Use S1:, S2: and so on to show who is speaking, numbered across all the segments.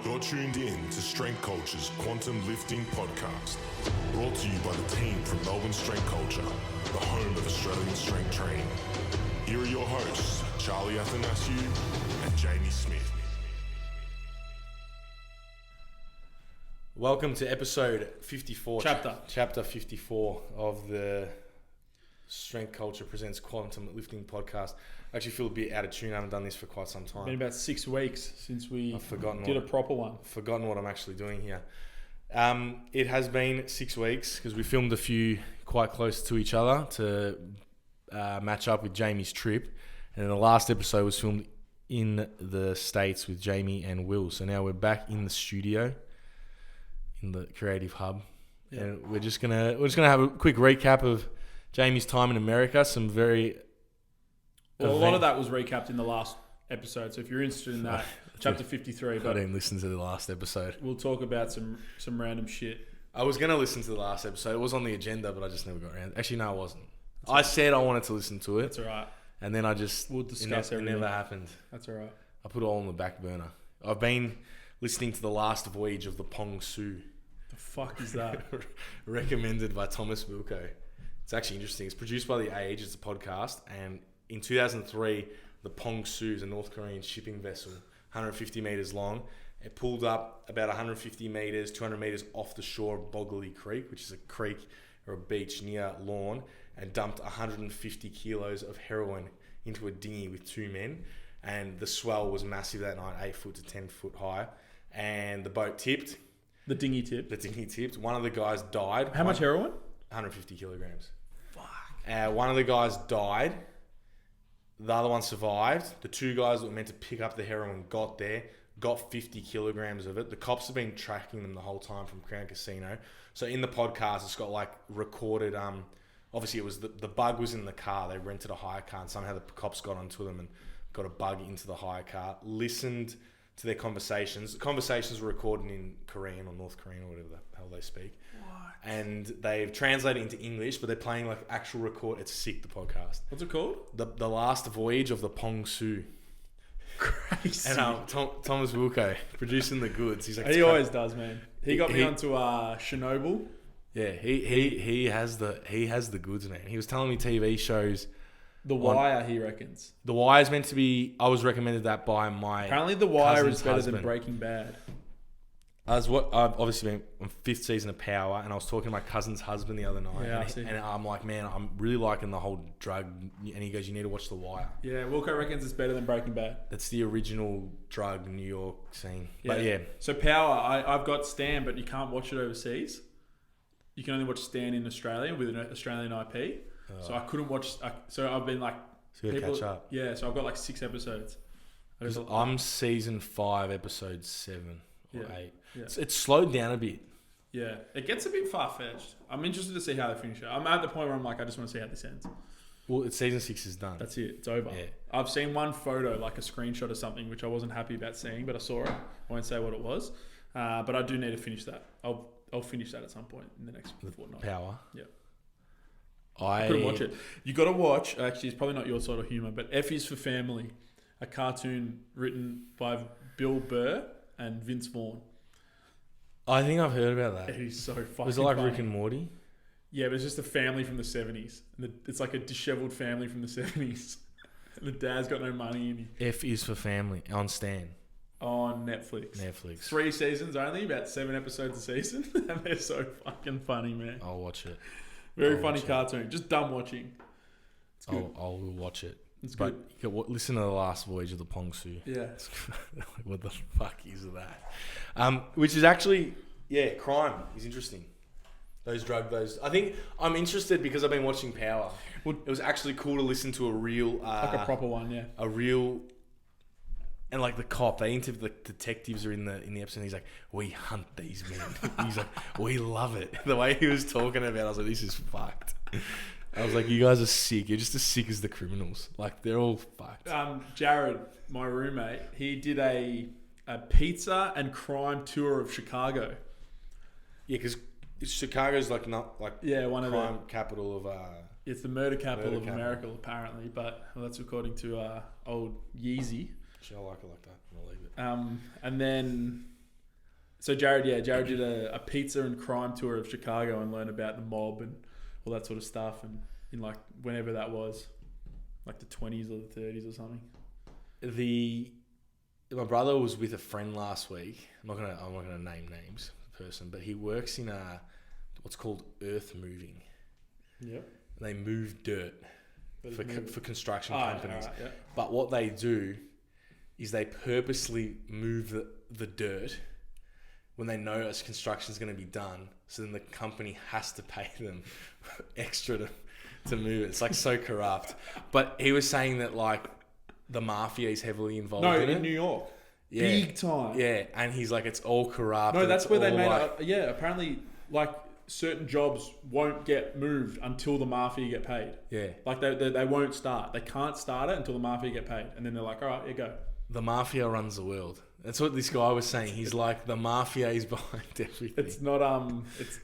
S1: You're tuned in to Strength Culture's Quantum Lifting Podcast, brought to you by the team from Melbourne Strength Culture, the home of Australian strength training. Here are your hosts, Charlie Athanasiou and Jamie Smith.
S2: Welcome to episode 54. Chapter 54 of the Strength Culture Presents Quantum Lifting Podcast. I actually feel a bit out of tune. I haven't done this for quite some time.
S3: Been about 6 weeks since we did a proper one.
S2: Forgotten what I'm actually doing here. It has been 6 weeks because we filmed a few quite close to each other to match up with Jamie's trip. And then the last episode was filmed in the States with Jamie and Will. So now we're back in the studio in the Creative Hub. Yeah. And we're just gonna have a quick recap of Jamie's time in America.
S3: A lot of that was recapped in the last episode. So if you're interested in that, chapter 53.
S2: But I didn't listen to the last episode.
S3: We'll talk about some random shit.
S2: I was going to listen to the last episode. It was on the agenda, but I just never got around. Actually, no, I wasn't. I said I wanted to listen to it.
S3: That's all right.
S2: And then we'll
S3: discuss everything.
S2: It never happened.
S3: That's all right.
S2: I put it all on the back burner. I've been listening to the last voyage of the Pong Su.
S3: The fuck is that?
S2: Recommended by Thomas Wilco. It's actually interesting. It's produced by The Age. It's a podcast. And in 2003, the Pong Su is a North Korean shipping vessel, 150 meters long. It pulled up about 150 meters, 200 meters off the shore of Bogley Creek, which is a creek or a beach near Lorne, and dumped 150 kilos of heroin into a dinghy with two men. And the swell was massive that night, 8 foot to 10 foot high. And the boat tipped.
S3: The dinghy tipped?
S2: The dinghy tipped. One of the guys died.
S3: How much heroin?
S2: 150 kilograms. Fuck. One of the guys died. The other one survived. The two guys that were meant to pick up the heroin got there, got 50 kilograms of it. The cops have been tracking them the whole time from Crown Casino. So in the podcast, it's got like recorded, obviously it was the bug was in the car. They rented a hire car and somehow the cops got onto them and got a bug into the hire car, listened to their conversations. The conversations were recorded in Korean or North Korean or whatever the hell they speak. And they've translated it into English, but they're playing like actual record. It's sick, the podcast.
S3: What's it called?
S2: The Last Voyage of the Pong Su.
S3: Crazy.
S2: And Thomas Wilco producing the goods. He's like,
S3: he always does, man. He got me onto Chernobyl.
S2: Yeah, he has the goods, man. He was telling me TV shows.
S3: The Wire, he reckons.
S2: The Wire is meant to be. I was recommended that by my.
S3: Apparently, The Wire is better
S2: husband.
S3: than Breaking Bad.
S2: I've obviously been on 5th season of Power, and I was talking to my cousin's husband the other night, and I'm like, man, I'm really liking the whole drug, and he goes, you need to watch The Wire.
S3: Yeah, Wilco reckons it's better than Breaking Bad.
S2: That's the original drug New York scene.
S3: Yeah.
S2: But yeah.
S3: So Power, I've got Stan, but you can't watch it overseas. You can only watch Stan in Australia with an Australian IP. So I couldn't watch, so I've been like...
S2: So you gotta catch up.
S3: Yeah, so I've got like 6 episodes.
S2: I'm season 5, episode 7 or 8.
S3: Yeah.
S2: It's slowed down a bit.
S3: Yeah, it gets a bit far-fetched. I'm interested to see how they finish it. I'm at the point where I'm like, I just want to see how this ends.
S2: Well, season 6 is done.
S3: That's it. It's over.
S2: Yeah.
S3: I've seen one photo, like a screenshot or something, which I wasn't happy about seeing, but I saw it. I won't say what it was. But I do need to finish that. I'll finish that at some point in the next fortnight.
S2: Power.
S3: Yeah.
S2: I
S3: couldn't watch it. You got to watch, actually, it's probably not your sort of humour, but F is for Family, a cartoon written by Bill Burr and Vince Vaughn.
S2: I think I've heard about that.
S3: It is so fucking
S2: Was it like
S3: funny.
S2: Rick and Morty?
S3: Yeah, but it's just a family from the 70s. It's like a dishevelled family from the 70s. And the dad's got no money. And
S2: F is for Family on Stan.
S3: On Netflix. 3 seasons only, about 7 episodes a season. And they're so fucking funny, man.
S2: I'll watch it.
S3: Very funny cartoon. Just dumb watching. It's good.
S2: I'll watch it.
S3: It's
S2: but
S3: good.
S2: You can listen to The Last Voyage of the Pong Su.
S3: Yeah.
S2: What the fuck is that? Which is actually, crime is interesting. I think I'm interested because I've been watching Power. Well, it was actually cool to listen to a real...
S3: like a proper one, yeah.
S2: A real... And like the cop, they interview the detectives are in the episode. And he's like, "We hunt these men." He's like, "We love it." The way he was talking about it, I was like, "This is fucked." I was like, "You guys are sick. You're just as sick as the criminals. Like they're all fucked."
S3: Jared, my roommate, he did a pizza and crime tour of Chicago.
S2: Yeah, because Chicago's like not like
S3: one of
S2: crime capital of.
S3: It's the murder capital of America, apparently, but that's according to old Yeezy.
S2: Actually, I like it like that. I'll leave it.
S3: And then So Jared did a pizza and crime tour of Chicago and learned about the mob and all that sort of stuff, and in like whenever that was, like the 20s or the 30s or something.
S2: My brother was with a friend last week. I'm not gonna name names of the person, but he works in what's called earth moving.
S3: Yep.
S2: They move dirt for construction companies.
S3: Right, yeah.
S2: But what they do is they purposely move the dirt when they know a construction is going to be done, so then the company has to pay them extra to move it. It's like so corrupt. But he was saying that like the mafia is heavily involved in it.
S3: New York.
S2: Yeah.
S3: Big time.
S2: Yeah, and he's like, it's all corrupt.
S3: No, that's where they made
S2: like,
S3: apparently like certain jobs won't get moved until the mafia get paid.
S2: Yeah.
S3: Like they won't start. They can't start it until the mafia get paid. And then they're like, all right, here you go.
S2: The mafia runs the world. That's what this guy was saying. He's like, the mafia is behind everything.
S3: It's not it's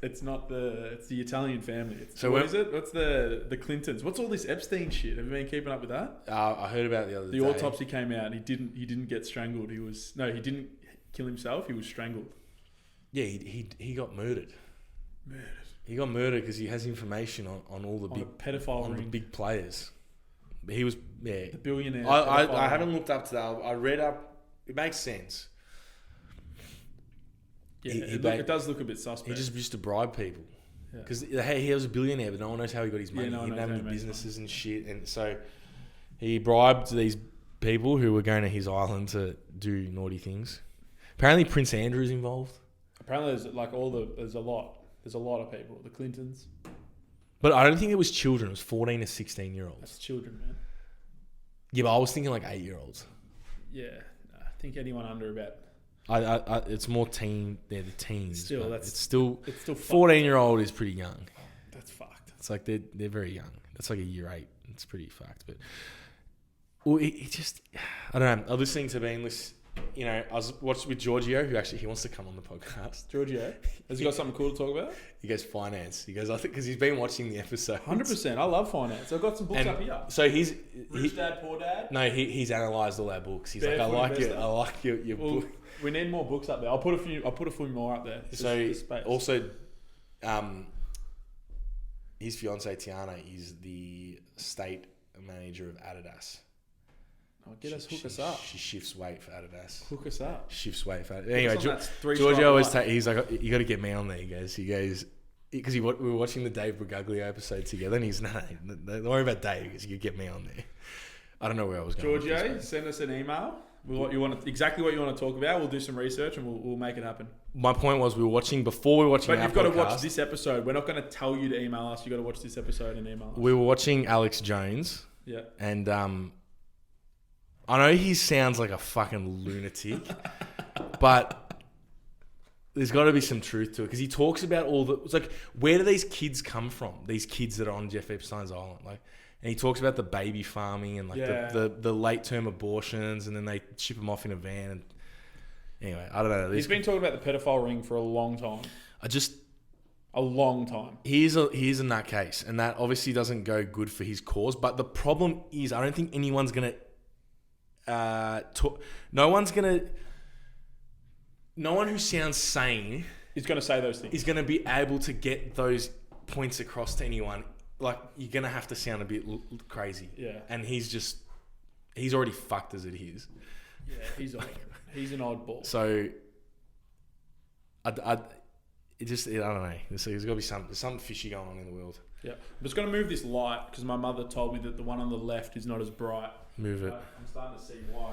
S3: the Italian family.
S2: So
S3: what is it? What's the Clintons? What's all this Epstein shit? Have you been keeping up with that?
S2: I heard about it the other day.
S3: The autopsy came out and he didn't get strangled. He didn't kill himself, he was strangled.
S2: Yeah, he got murdered. He got murdered because he has information on all the big
S3: pedophile ring.
S2: the big players. He was the
S3: billionaire.
S2: I haven't looked up to that. I read up. It makes sense.
S3: Yeah, it does look a bit suspect.
S2: He just used to bribe people because he was a billionaire, but no one knows how he got his money.
S3: No
S2: he didn't have any businesses
S3: money.
S2: and shit, and so he bribed these people who were going to his island to do naughty things. Apparently, Prince Andrew's involved.
S3: Apparently, there's a lot of people. The Clintons.
S2: But I don't think it was children. It was 14 to 16-year-olds.
S3: That's children, man.
S2: Yeah, but I was thinking like 8-year-olds.
S3: Yeah, I think anyone under about.
S2: It's more teen. They're the teens.
S3: Still,
S2: it's still
S3: 14-year-old
S2: is pretty young.
S3: That's fucked.
S2: It's like they're very young. That's like a year 8. It's pretty fucked. But well, it just I don't know. I was listening to I was watching with Giorgio, who actually he wants to come on the podcast.
S3: Giorgio, has he got something cool to talk about?
S2: He goes finance. He goes, I think because he's been watching the episode.
S3: 100%. I love finance. I've got some books up here.
S2: So
S3: Rich Dad, Poor Dad.
S2: No, he's analysed all our books. He's
S3: Barefoot
S2: like,
S3: Investor.
S2: I like your book.
S3: We need more books up there. I'll put a few more up there.
S2: Also, his fiancée Tiana is the state manager of Adidas.
S3: Hook us up.
S2: She shifts weight for Adidas.
S3: Hook us up.
S2: Shifts weight for Adidas. Anyway,
S3: Giorgio
S2: Giorgio always he's like, you got to get me on there. He goes, because we were watching the Dave Bugaglio episode together, and he's don't worry about Dave, because you get me on there. I don't know where I was going.
S3: Giorgio, send us an email. Exactly what you want to talk about. We'll do some research and we'll make it happen.
S2: My point was, before we were watching.
S3: But you've got to watch this episode. We're not going to tell you to email us. You got to watch this episode and email us.
S2: We were watching Alex Jones.
S3: Yeah.
S2: And I know he sounds like a fucking lunatic, but there's got to be some truth to it, because he talks about it's like, where do these kids come from? These kids that are on Jeff Epstein's island, like, and he talks about the baby farming and like the late term abortions, and then they ship them off in a van. And anyway, I don't know.
S3: He's been talking about the pedophile ring for a long time. A long time.
S2: He's a nutcase, and that obviously doesn't go good for his cause. But the problem is, I don't think anyone's gonna. No one who sounds sane
S3: is going to say those things.
S2: Is going to be able to get those points across to anyone. Like, you're going to have to sound a bit crazy.
S3: Yeah.
S2: And he's already fucked as it is.
S3: Yeah, he's an oddball.
S2: So, I don't know. There's got to be something fishy going on in the world.
S3: Yeah. I'm just going to move this light, because my mother told me that the one on the left is not as bright.
S2: Move it.
S3: I'm starting to see why.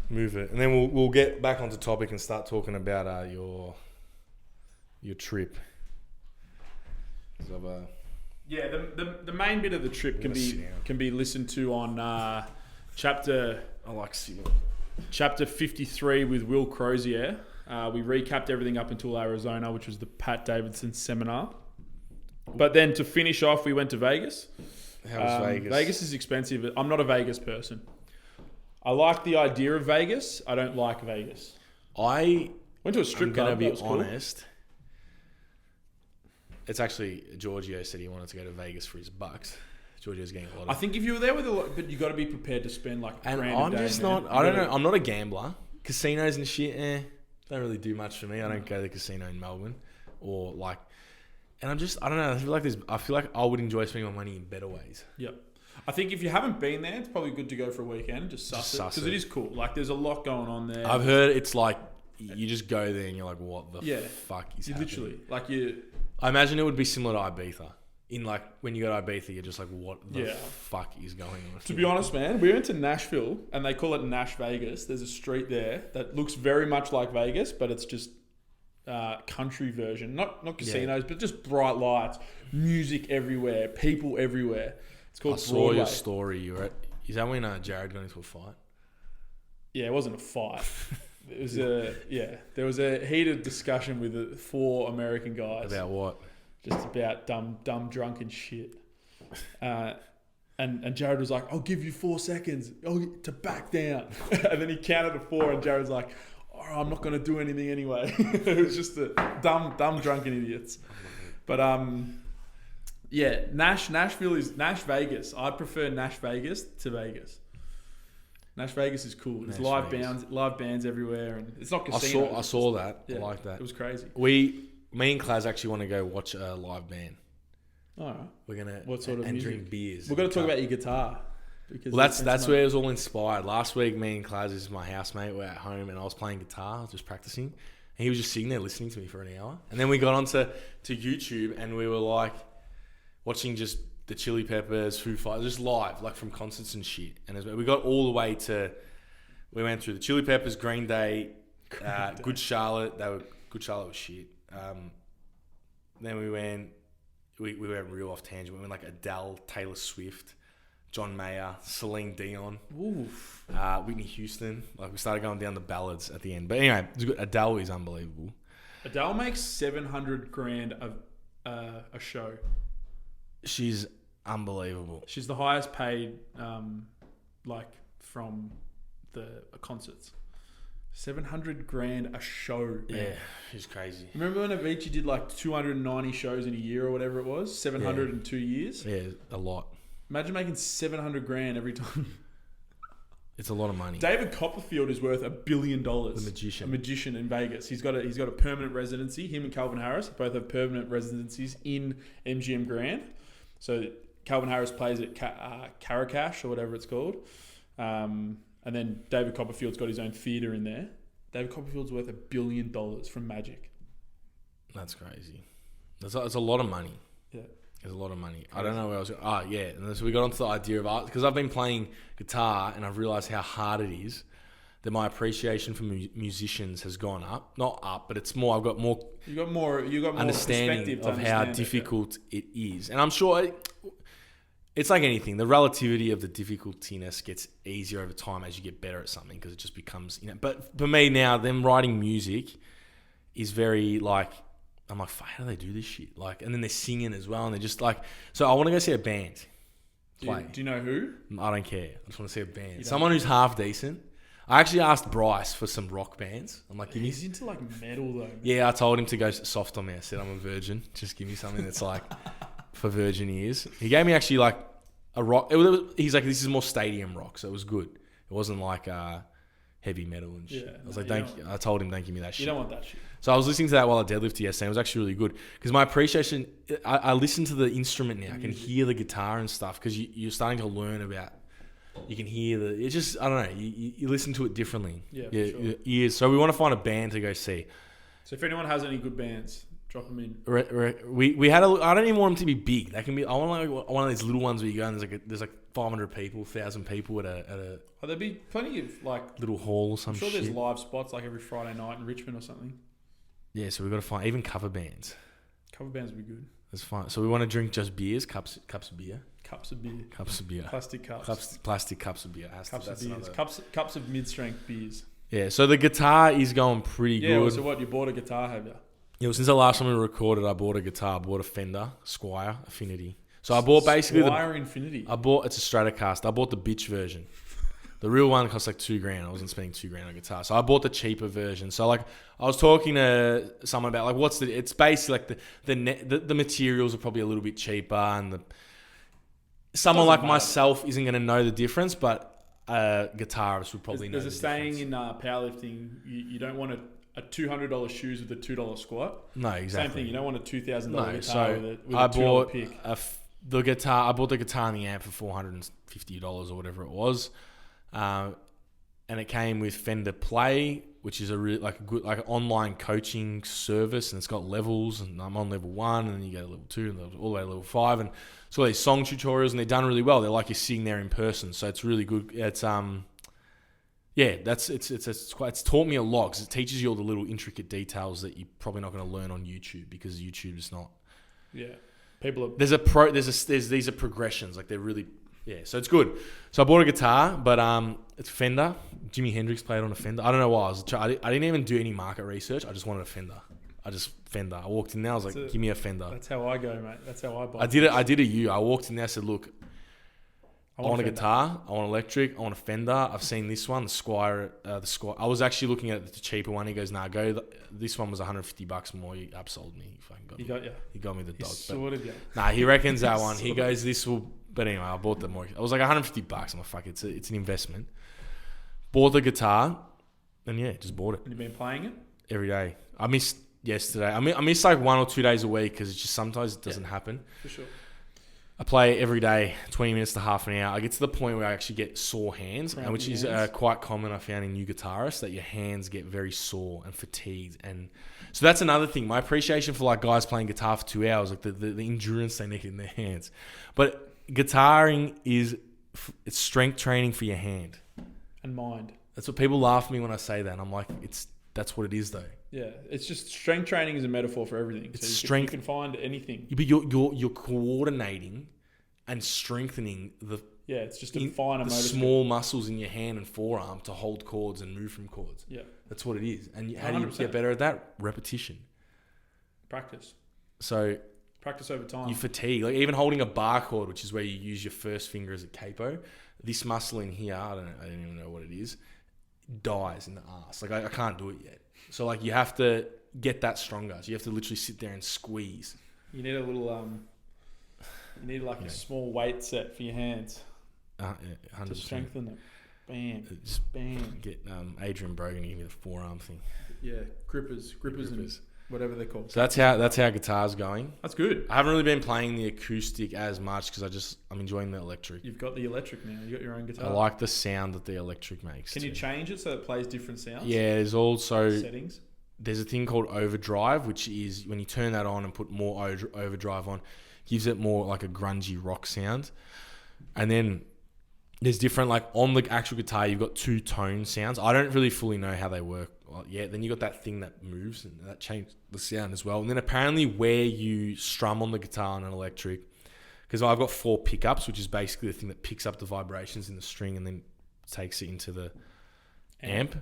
S2: Move it, and then we'll get back onto topic and start talking about your trip.
S3: Yeah, the main bit of the trip can be listened to on chapter.
S2: I like sitting.
S3: Chapter 53 with Will Crozier. We recapped everything up until Arizona, which was the Pat Davidson seminar. But then to finish off, we went to Vegas.
S2: How was Vegas?
S3: Vegas is expensive. I'm not a Vegas person. I like the idea of Vegas. I don't like Vegas.
S2: I
S3: went to a strip club.
S2: I'm going to be honest. Cool. It's actually, Giorgio said he wanted to go to Vegas for his bucks. Giorgio's getting a lot of...
S3: I think if you were there with a lot... But you got to be prepared to spend like
S2: and
S3: grand
S2: I'm
S3: a day,
S2: just
S3: man.
S2: not... I don't know. I'm not a gambler. Casinos and shit, don't really do much for me. I don't go to the casino in Melbourne, or like, and I don't know. I feel like I would enjoy spending my money in better ways.
S3: Yep. I think if you haven't been there, it's probably good to go for a weekend. Just suss it because it is cool. Like there's a lot going on there.
S2: I've heard it's like you just go there and you're like, what the fuck is happening?
S3: Literally like you.
S2: I imagine it would be similar to Ibiza. In like when you go to Ibiza, you're just like, what the fuck is going on?
S3: To be honest, man, we went to Nashville and they call it Nash Vegas. There's a street there that looks very much like Vegas, but it's just country version. Not casinos, but just bright lights, music everywhere, people everywhere. It's called
S2: I
S3: Broadway.
S2: saw your story. Is that when Jared got into a fight?
S3: Yeah, it wasn't a fight. It was there was a heated discussion with 4 American guys.
S2: About what?
S3: Just about dumb drunken shit. And Jared was like, I'll give you 4 seconds to back down. And then he counted to 4 and Jared's like, oh, I'm not going to do anything anyway. It was just a dumb drunken idiots. But Nashville is Nash Vegas. I prefer Nash Vegas to Vegas. Nash Vegas is cool. There's live bands everywhere, and it's not casino.
S2: I saw that. Yeah, I like that.
S3: It was crazy.
S2: Me and Claz actually want to go watch a live band.
S3: All right.
S2: We're gonna
S3: what sort of
S2: and
S3: music?
S2: drink beers.
S3: We're gonna talk about your guitar.
S2: Because that's where it was all inspired. Last week, me and Claz, is my housemate, were at home and I was playing guitar. I was just practicing, and he was just sitting there listening to me for an hour. And then we got onto YouTube and we were like watching just the Chili Peppers, Foo Fighters, just live, like from concerts and shit. And we got all the way to, we went through the Chili Peppers, Green Day, Good Charlotte. Good Charlotte was shit. Then we went real off tangent. We went like Adele, Taylor Swift, John Mayer, Celine Dion, Whitney Houston. Like we started going down the ballads at the end. But anyway, it's good. Adele is unbelievable.
S3: Adele makes $700,000 a show.
S2: She's unbelievable.
S3: She's the highest paid, from the concerts. $700,000 a show. Man.
S2: Yeah, she's crazy.
S3: Remember when Avicii did like 290 shows in a year or whatever it was? 700 in 2 years?
S2: Yeah, a lot.
S3: Imagine making $700,000 every time.
S2: It's a lot of money.
S3: David Copperfield is worth $1 billion.
S2: The magician.
S3: A magician in Vegas. He's got a permanent residency. Him and Calvin Harris both have permanent residencies in MGM Grand. So Calvin Harris plays at Caracas or whatever it's called. And then David Copperfield's got his own theatre in there. David Copperfield's worth $1 billion from Magic.
S2: That's crazy. It's a lot of money.
S3: Yeah.
S2: There's a lot of money. I don't know where I was going. Yeah. And so we got onto the idea of art because I've been playing guitar and I've realised how hard it is, that my appreciation for musicians has gone up. Not up, but it's more, I've got more...
S3: You got more
S2: understanding of how difficult it is. And I'm sure it's like anything. The relativity of the difficultiness gets easier over time as you get better at something because it just becomes, But for me now, them writing music is very like, I'm like, how do they do this shit? Like, and then they're singing as well, and they're just like, so I want to go see a band play.
S3: Do you know who?
S2: I don't care. I just want to see a band. Someone who's half decent. I actually asked Bryce for some rock bands. I'm like,
S3: he's into like metal though.
S2: Yeah, I told him to go soft on me. I said, I'm a virgin. Just give me something that's like for virgin ears. He gave me actually like a rock. He's like, this is more stadium rock, so it was good. It wasn't like heavy metal and shit. I was like, I told him, don't give me that shit.
S3: You don't want that shit.
S2: So I was listening to that while I deadlifted yesterday. It was actually really good because my appreciation, I listen to the instrument now. I can hear the guitar and stuff because you're starting to learn about. You can hear it's just, I don't know, you listen to it differently.
S3: Yeah,
S2: your
S3: sure.
S2: ears. So we want to find a band to go see.
S3: So if anyone has any good bands, drop them in.
S2: We had I don't even want them to be big. They can be. I want like one of these little ones where you go and there's like 500 people, 1,000 people at a.
S3: Oh, there'd be plenty of like
S2: little hall or some shit.
S3: I'm sure there's live spots like every Friday night in Richmond or something.
S2: Yeah, so we've got to find even cover bands.
S3: Cover bands would be good.
S2: That's fine. So we want to drink just beers, cups of beer.
S3: Cups of beer.
S2: Cups of beer.
S3: Plastic cups.
S2: Plastic cups of beer.
S3: Cups of beers. Cups of mid-strength beers.
S2: Yeah, so the guitar is going pretty good.
S3: Yeah, so what, you bought a guitar, have you?
S2: Yeah, well, since the last time we recorded, I bought a guitar. I bought a Fender Squire Affinity. So I bought basically
S3: Squire Infinity.
S2: It's a Stratocaster. I bought the bitch version. The real one cost like $2,000. I wasn't spending $2,000 on a guitar. So I bought the cheaper version. So like I was talking to someone about like it's basically like the materials are probably a little bit cheaper and someone like myself isn't going to know the difference, but a guitarist would probably know the difference.
S3: There's a saying in powerlifting, you don't want a a $200 shoes with a $2 squat.
S2: No, exactly.
S3: Same thing. You don't want a $2,000
S2: No,
S3: guitar
S2: so
S3: with
S2: I
S3: a $2
S2: bought
S3: pick.
S2: the guitar. I bought the guitar and the amp for $450 or whatever it was, and it came with Fender Play, which is a really like a good like online coaching service, and it's got levels. And I'm on level 1, and then you go to level 2, and all the way to level 5, and it's all these song tutorials, and they're done really well. They're like you're sitting there in person, so it's really good. It's yeah, it's taught me a lot because it teaches you all the little intricate details that you're probably not going to learn on YouTube because YouTube is not.
S3: Yeah, people are.
S2: There's these are progressions, like they're really. Yeah, so it's good. So I bought a guitar, but it's Fender. Jimi Hendrix played on a Fender. I don't know why. I didn't even do any market research. I just wanted a Fender. Fender. I walked in there. I was like, give me a Fender.
S3: That's how I go, mate. That's how I buy.
S2: I did a U. I walked in there. I said, look, I want a guitar. I want electric. I want a Fender. I've seen this one, the Squire. I was actually looking at the cheaper one. He goes, nah, go. This one was $150 more. You upsold me.
S3: He got you.
S2: He got me the dog.
S3: Sorted you.
S2: Nah, he reckons that one. He goes, this will. But anyway, I bought the more. It was like $150. I'm like, fuck, it's an investment. Bought the guitar, and yeah, just bought it.
S3: And you've been playing it?
S2: Every day. I missed yesterday. I missed like 1 or 2 days a week because it's just sometimes it doesn't happen.
S3: For sure.
S2: I play every day, 20 minutes to half an hour. I get to the point where I actually get sore hands, which is quite common I found in new guitarists, that your hands get very sore and fatigued. And so that's another thing. My appreciation for like guys playing guitar for 2 hours, like the endurance they need in their hands. But guitaring it's strength training for your hand
S3: and mind.
S2: That's what people laugh at me when I say that. And I'm like, that's what it is though.
S3: Yeah, it's just strength training is a metaphor for everything.
S2: It's
S3: so
S2: strength.
S3: You can find anything.
S2: But you're coordinating and strengthening
S3: it's just a finer motor
S2: small muscles in your hand and forearm to hold chords and move from chords.
S3: Yeah,
S2: that's what it is. And how
S3: 100%.
S2: do you get better at that? Repetition.
S3: Practice.
S2: So
S3: practice over time.
S2: You fatigue. Like even holding a bar chord, which is where you use your first finger as a capo, this muscle in here, I don't even know what it is, dies in the ass. Like I can't do it yet. So like you have to get that stronger. So you have to literally sit there and squeeze.
S3: You need a little a small weight set for your hands.
S2: Yeah, 100%.
S3: To strengthen them. Bam.
S2: Just
S3: bam.
S2: Get Adrian Brogan to give me the forearm thing.
S3: Yeah, grippers. And whatever they're called.
S2: So that's how guitar's going.
S3: That's good.
S2: I haven't really been playing the acoustic as much because I'm enjoying the electric.
S3: You've got the electric now. You got your own guitar.
S2: I like the sound that the electric makes.
S3: Can you change it so it plays different sounds?
S2: Yeah, there's also
S3: settings.
S2: There's a thing called overdrive, which is when you turn that on and put more overdrive on, gives it more like a grungy rock sound. And then there's different, like on the actual guitar, you've got 2 tone sounds. I don't really fully know how they work yet. Then you got that thing that moves and that changes the sound as well. And then apparently where you strum on the guitar on an electric, because I've got 4 pickups, which is basically the thing that picks up the vibrations in the string and then takes it into the amp.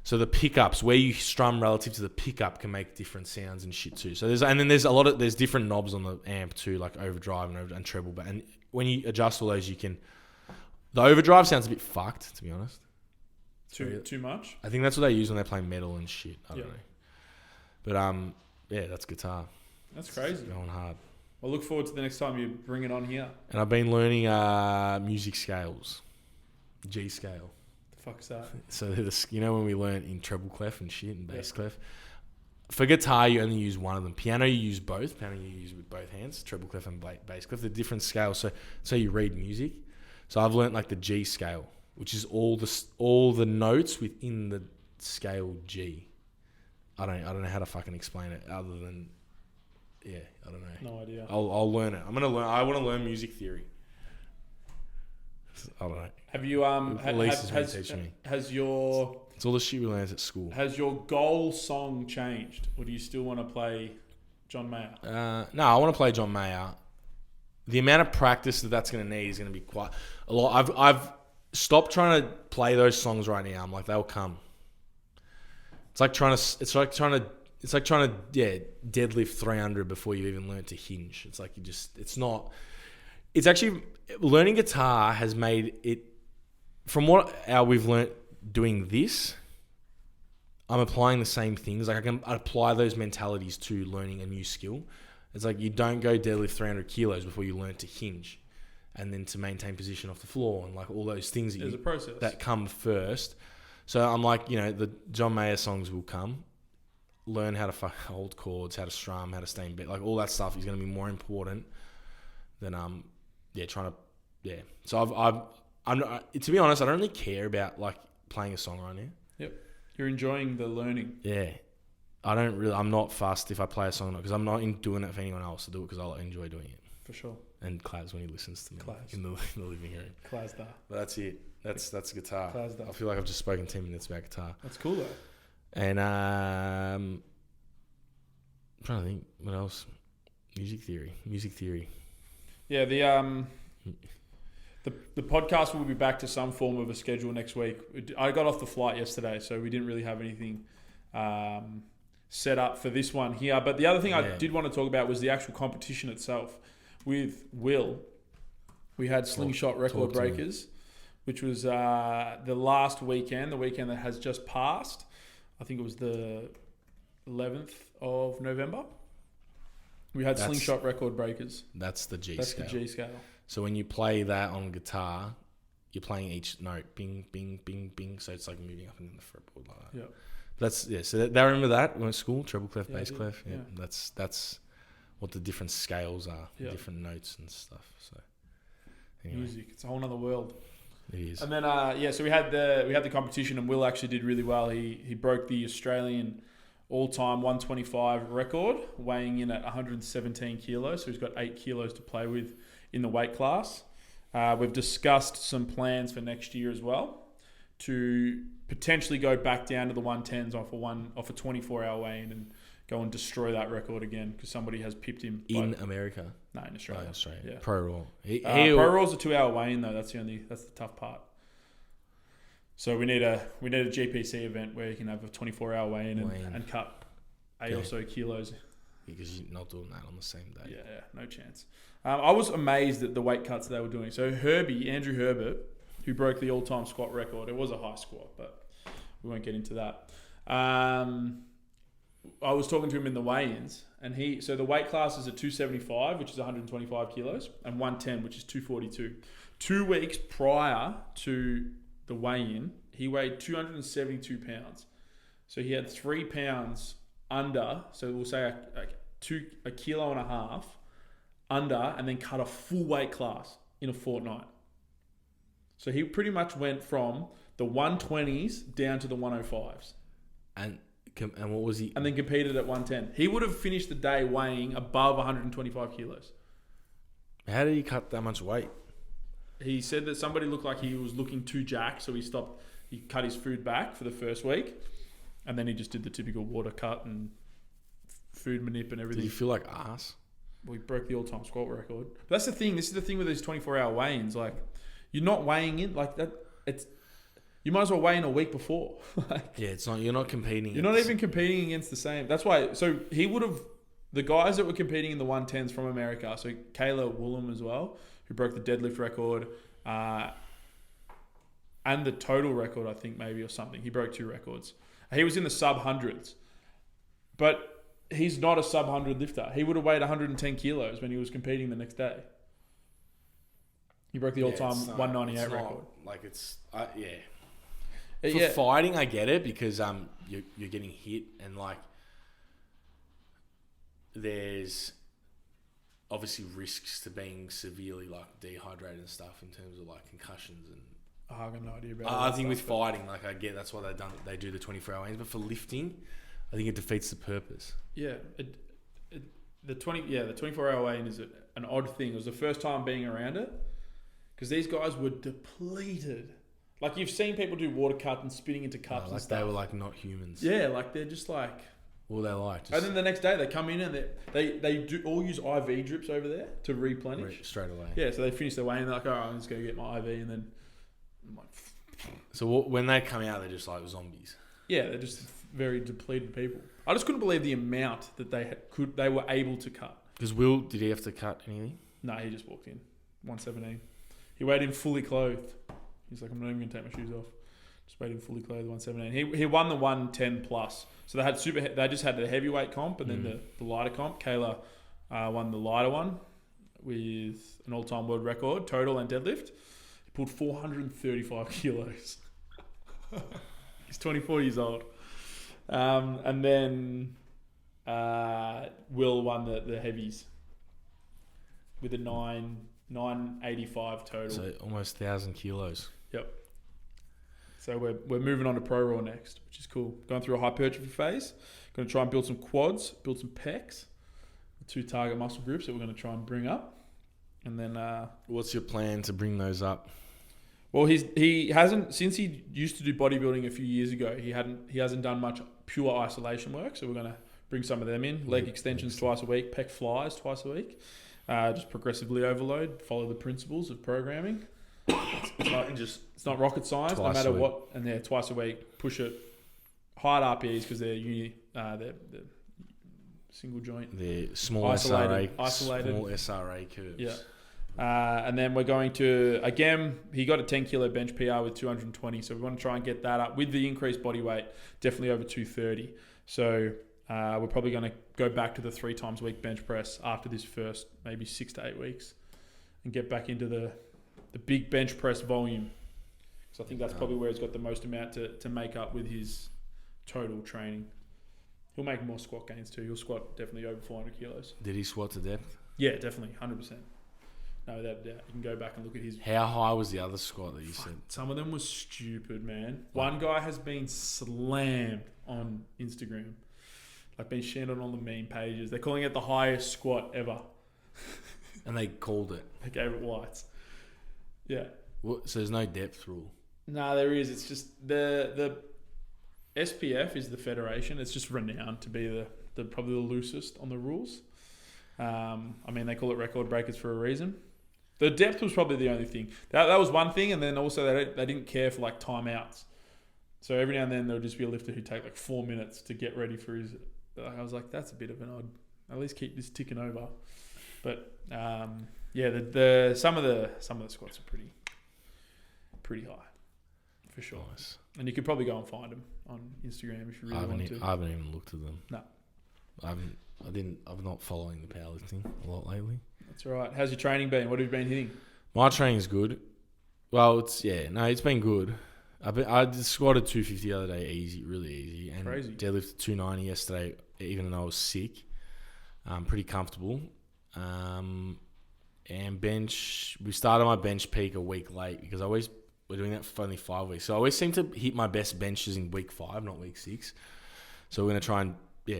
S2: So the pickups, where you strum relative to the pickup, can make different sounds and shit too. So there's different knobs on the amp too, like overdrive and treble. And when you adjust all those, the overdrive sounds a bit fucked, to be honest.
S3: Too much?
S2: I think that's what they use when they play metal and shit. I don't know. But yeah, that's guitar.
S3: That's crazy.
S2: It's going hard.
S3: I look forward to the next time you bring it on here.
S2: And I've been learning music scales, G scale.
S3: The fuck's that?
S2: So when we learn in treble clef and shit and bass clef. For guitar, you only use one of them. Piano, you use both. Piano, you use with both hands. Treble clef and bass clef. They're different scales. So you read music. So I've learned like the G scale, which is all the notes within the scale G. I don't know how to fucking explain it other than, yeah, I don't know.
S3: No idea.
S2: I'll learn it. I want to learn music theory. I don't know.
S3: Have you has your
S2: it's all the shit we learned at school.
S3: Has your goal song changed, or do you still want to play John Mayer?
S2: No, I want to play John Mayer. The amount of practice that's going to need is going to be quite a lot. I've stopped trying to play those songs right now. I'm like, they'll come. It's like trying to deadlift 300 before you even learn to hinge. It's like it's actually learning guitar has made it, from what we've learnt doing this, I'm applying the same things. Like I can apply those mentalities to learning a new skill. It's like you don't go deadlift 300 kilos before you learn to hinge and then to maintain position off the floor and like all those things
S3: There's a process
S2: that come first. So I'm like, the John Mayer songs will come learn how to hold chords, how to strum, how to stay in bed. Like, all that stuff is going to be more important than trying to So I'm not, to be honest, I don't really care about like playing a song right now.
S3: Yep. You're enjoying the learning.
S2: Yeah. I'm not fussed if I play a song or not, because I'm not in doing it for anyone else. I do it because I enjoy doing it.
S3: For sure.
S2: And Claz when he listens to me
S3: Claz.
S2: in the living room.
S3: Claz da.
S2: But that's it. That's guitar.
S3: Claz da.
S2: I feel like I've just spoken 10 minutes about guitar.
S3: That's cool though.
S2: And I'm trying to think what else. Music theory.
S3: Yeah, the podcast will be back to some form of a schedule next week. I got off the flight yesterday, so we didn't really have anything set up for this one here. But the other thing I did want to talk about was the actual competition itself. With Will, we had Slingshot Record Breakers, which was the last weekend, the weekend that has just passed. I think it was the 11th of November. We had Slingshot Record Breakers.
S2: That's the G
S3: That's
S2: scale.
S3: the G scale.
S2: So when you play that on guitar, you're playing each note, bing, bing, bing, bing. So it's like moving up and down the fretboard like that.
S3: Yeah.
S2: So they remember that when at school, treble clef, bass
S3: I
S2: clef.
S3: did.
S2: Yeah. That's what the different scales are, different notes and stuff. So anyway,
S3: Music, it's a whole other world.
S2: it is.
S3: And then so we had the competition, and Will actually did really well. He broke the Australian all-time 125 record, weighing in at 117 kilos. So he's got 8 kilos to play with in the weight class. We've discussed some plans for next year as well to potentially go back down to the 110s off a 24-hour weigh-in and go and destroy that record again, because somebody has pipped him.
S2: In America?
S3: No, in Australia.
S2: Oh, Australia.
S3: Yeah.
S2: Pro Raw.
S3: Pro Raw's a 2-hour weigh-in though. That's the tough part. So we need a GPC event where you can have a 24-hour weigh-in and cut 8 or so kilos.
S2: Because you're not doing that on the same day.
S3: Yeah, no chance. I was amazed at the weight cuts they were doing. So Andrew Herbert, who broke the all-time squat record. It was a high squat, but we won't get into that. I was talking to him in the weigh-ins, and so the weight class is at 275, which is 125 kilos, and 110, which is 242. 2 weeks prior to the weigh-in, he weighed 272 pounds. So he had 3 pounds under, so we'll say a kilo and a half under, and then cut a full weight class in a fortnight. So he pretty much went from the 120s down to the 105s.
S2: And what was he?
S3: And then competed at 110. He would have finished the day weighing above 125 kilos.
S2: How did he cut that much weight?
S3: He said that somebody looked like he was looking too jacked, so he stopped. He cut his food back for the first week, and then he just did the typical water cut and food manip and everything.
S2: Did you feel like ass?
S3: Well, he broke the all-time squat record. But that's the thing. This is the thing with these 24-hour weigh-ins. Like, you're not weighing in like that. You might as well weigh in a week before.
S2: Yeah, it's not. You're not competing.
S3: You're not even competing against the same. That's why. So he would have. The guys that were competing in the 110s from America. So Kayla Woolham as well, who broke the deadlift record, and the total record, I think maybe, or something. He broke 2 records. He was in the sub hundreds, but he's not a sub 100 lifter. He would have weighed 110 kilos when he was competing the next day. He broke the all-time 198 record.
S2: Like For fighting, I get it, because you're getting hit, and like there's obviously risks to being severely like dehydrated and stuff in terms of like concussions and.
S3: I have no idea about.
S2: I think with fighting, like I get that's why they do the 24-hour weigh-ins, but for lifting, I think it defeats the purpose.
S3: Yeah, the 24-hour weigh-in is an odd thing. It was the first time being around it, because these guys were depleted. Like, you've seen people do water cut and spitting into cups and stuff.
S2: They were like not humans.
S3: Yeah, like they're just like.
S2: Well, they're like.
S3: And then the next day they come in and they do all use IV drips over there to replenish
S2: straight away.
S3: Yeah, so they finish their weigh-in and they're like, all right, I'm just going to get my IV, and then. I'm like,
S2: so when they come out, they're just like zombies.
S3: Yeah, they're just very depleted people. I just couldn't believe the amount that they were able to cut.
S2: Because Will, did he have to cut anything?
S3: No, he just walked in, 117. He weighed in fully clothed. He's like, I'm not even going to take my shoes off. Just weighed in fully clothed, 117. He won the 110 plus. So they just had the heavyweight comp and then the lighter comp. Kayla won the lighter one with an all-time world record, total and deadlift. He pulled 435 kilos. He's 24 years old. And then Will won the heavies with a 985 total.
S2: So almost 1,000 kilos.
S3: Yep. So we're moving on to Pro Raw next, which is cool. Going through a hypertrophy phase. Going to try and build some quads, build some pecs, the 2 target muscle groups that we're going to try and bring up. And then
S2: What's your plan to bring those up?
S3: well, he hasn't, since he used to do bodybuilding a few years ago, he hasn't done much pure isolation work. So we're going to bring some of them in. Leg extensions twice a week, pec flies twice a week. Just progressively overload, follow the principles of programming. It's not rocket science, no matter what. And they're twice a week. Push it hard RPEs because they're they're single joint.
S2: The small
S3: isolated
S2: small SRA curves.
S3: Yeah. And then we're going to, again, he got a 10 kilo bench PR with 220. So we want to try and get that up with the increased body weight, definitely over 230. So we're probably going to go back to the 3 times a week bench press after this first maybe 6 to 8 weeks and get back into the big bench press volume. So I think that's probably where he's got the most amount to make up with his total training. He'll make more squat gains too. He'll squat definitely over 400 kilos.
S2: Did he squat to depth?
S3: Yeah, definitely, 100%. No, that you can go back and look at his.
S2: How high was the other squat that you said?
S3: Some of them were stupid, man. One guy has been slammed on Instagram. Like been shared on all the meme pages. They're calling it the highest squat ever.
S2: And they called it.
S3: They gave it whites. Yeah.
S2: So there's no depth rule.
S3: No, there is. It's just the SPF is the federation. It's just renowned to be the probably the loosest on the rules. I mean, they call it record breakers for a reason. The depth was probably the only thing. That was one thing, and then also they didn't care for like timeouts. So every now and then there'll just be a lifter who'd take like 4 minutes to get ready for his. I was like, that's a bit of an odd. At least keep this ticking over. But yeah, the some of the squats are pretty high, for sure.
S2: Nice.
S3: And you could probably go and find them on Instagram if you really want to.
S2: I haven't even looked at them.
S3: No.
S2: I've not following the powerlifting a lot lately.
S3: That's all right. How's your training been? What have you been hitting?
S2: My training's good. Well, it's been good. I just squatted 250 the other day, easy, really easy, and
S3: Crazy.
S2: deadlifted 290 yesterday, even though I was sick. Pretty comfortable. And bench, we started my bench peak a week late because we're doing that for only 5 weeks. So I always seem to hit my best benches in week 5, not week 6. So we're going to try and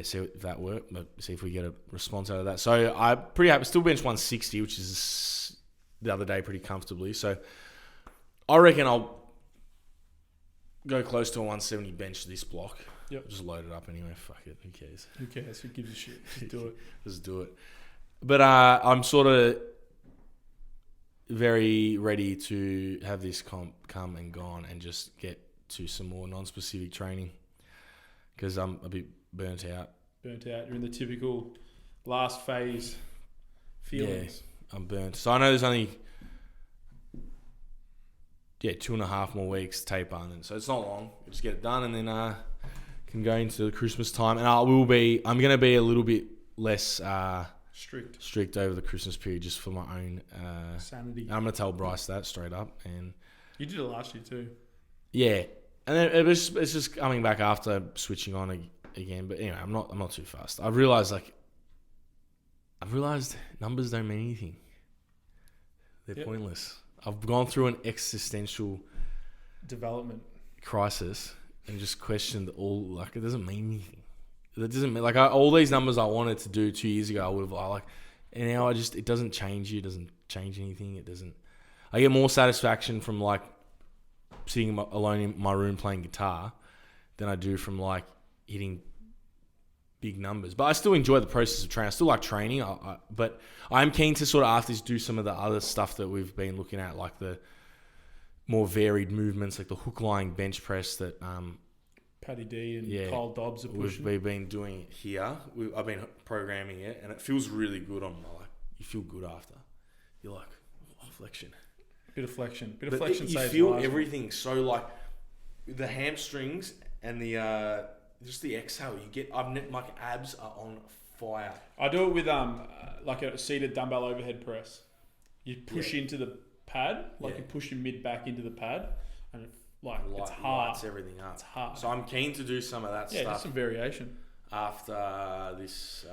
S2: see if that worked, but see if we get a response out of that. So I'm pretty happy. Still bench 160, which is the other day pretty comfortably. So I reckon I'll go close to a 170 bench this block.
S3: Yep.
S2: Just load it up anyway. Fuck it. Who cares?
S3: Who cares? Who gives a shit? Just do it.
S2: Just do it. But I'm sort of very ready to have this comp come and gone and just get to some more non-specific training because I'm a bit burnt out.
S3: You're in the typical last phase feelings.
S2: Yeah, I'm burnt. So I know there's only 2.5 more weeks taper, and then so it's not long. We'll just get it done, and then can go into the Christmas time. And I'm going to be a little bit less strict over the Christmas period, just for my own
S3: sanity.
S2: I'm going to tell Bryce that straight up, and
S3: you did it last year too.
S2: Yeah, and then it's just coming back after switching on again. But anyway, I'm not too fast. I've realized numbers don't mean anything. They're pointless. I've gone through an existential
S3: development
S2: crisis and just questioned it doesn't mean anything. It doesn't mean all these numbers I wanted to do 2 years ago. I would have and now it doesn't change you. It doesn't change anything. It doesn't. I get more satisfaction from sitting alone in my room playing guitar than I do from hitting big numbers. But I still enjoy the process of training. I still like training. But I'm keen to sort of after this do some of the other stuff that we've been looking at, like the more varied movements, like the hook lying bench press that
S3: Paddy D and Kyle Dobbs are pushing.
S2: We've been doing it here. I've been programming it, and it feels really good on my you feel good after. You're like, flexion.
S3: Bit of flexion.
S2: You feel everything so the hamstrings and the just the exhale. My abs are on fire.
S3: I do it with like a seated dumbbell overhead press. You push into the pad, you push your mid back into the pad, and it's hard.
S2: Lights everything up.
S3: It's hard.
S2: So I'm keen to do some of that
S3: Yeah, just
S2: stuff
S3: some variation.
S2: after this.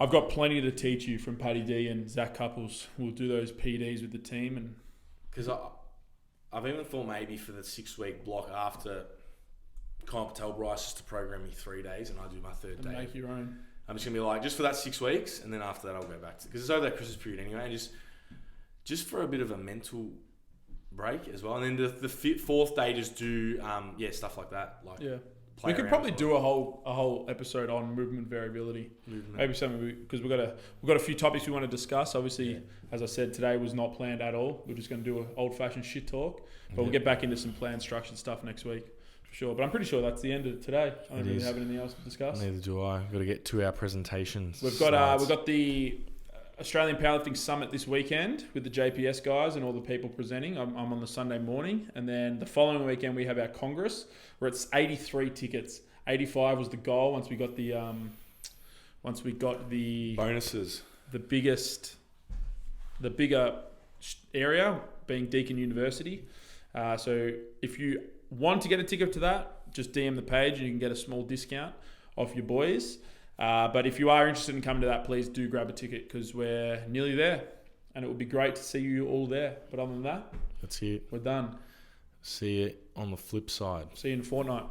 S3: I've got plenty to teach you from Paddy D and Zach Couples. We'll do those PDs with the team, and
S2: because I've even thought maybe for the 6-week block after, can't tell Bryce just to program me 3 days and I do my third day.
S3: make your own.
S2: I'm just gonna be like, just for that 6 weeks, and then after that I'll go back to, because it's over that Christmas period anyway, and just for a bit of a mental break as well. And then the fourth day, just do stuff like that, like
S3: We could probably do a whole episode on movement variability.
S2: movement.
S3: Maybe something because we've got a few topics we want to discuss. Obviously, as I said, today was not planned at all. We're just going to do an old-fashioned shit talk, but we'll get back into some planned, structured stuff next week for sure. But I'm pretty sure that's the end of today. I don't really have anything else to discuss.
S2: Neither do I. We've got to get to our presentations.
S3: We've got the Australian Powerlifting Summit this weekend with the JPS guys and all the people presenting. I'm on the Sunday morning, and then the following weekend we have our Congress, where it's 83 tickets. 85 was the goal once we got the
S2: bonuses.
S3: The bigger area being Deakin University. So if you want to get a ticket to that, just DM the page and you can get a small discount off your boys. But if you are interested in coming to that, please do grab a ticket because we're nearly there. And it would be great to see you all there. But other than that,
S2: that's it.
S3: We're done.
S2: See you on the flip side.
S3: See you in a fortnight.